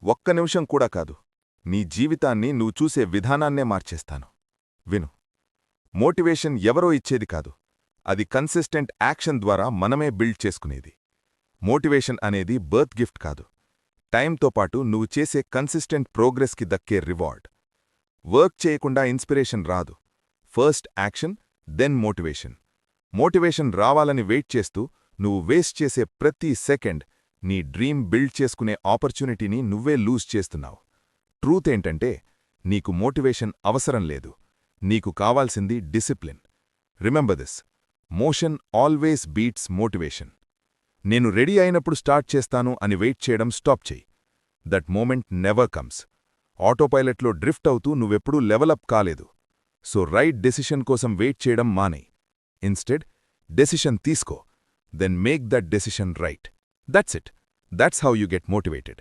ఒక్క నిమిషం కూడా కాదు, నీ జీవితాన్ని నువ్వు చూసే విధానాన్నే మార్చేస్తాను. విను. మోటివేషన్ ఎవరో ఇచ్చేది కాదు, అది కన్సిస్టెంట్ యాక్షన్ ద్వారా మనమే బిల్డ్ చేసుకునేది. మోటివేషన్ అనేది బర్త్ గిఫ్ట్ కాదు, టైంతో పాటు నువ్వు చేసే కన్సిస్టెంట్ ప్రోగ్రెస్కి దక్కే రివార్డ్. వర్క్ చేయకుండా ఇన్స్పిరేషన్ రాదు. First action, then motivation. Motivation రావాలని వెయిట్ చేస్తూ నువ్వు వేస్ట్ చేసే ప్రతి సెకండ్ నీ డ్రీమ్ బిల్డ్ చేసుకునే ఆపర్చునిటీని నువ్వే లూజ్ చేస్తున్నావు. ట్రూత్ ఏంటంటే, నీకు మోటివేషన్ అవసరం లేదు, నీకు కావాల్సింది discipline. Remember this, motion always beats motivation. నేను రెడీ అయినప్పుడు స్టార్ట్ చేస్తాను అని వెయిట్ చేయడం స్టాప్ చెయ్యి. That moment never comes. ఆటోపైలట్లో డ్రిఫ్ట్ అవుతూ నువ్వెప్పుడూ లెవలప్ కాలేదు. సో రైట్ డెసిషన్ కోసం వెయిట్ చేయడం మానేయ్. ఇన్స్టెడ్ డెసిషన్ తీసుకో, then make that decision right. That's it. That's how you get motivated.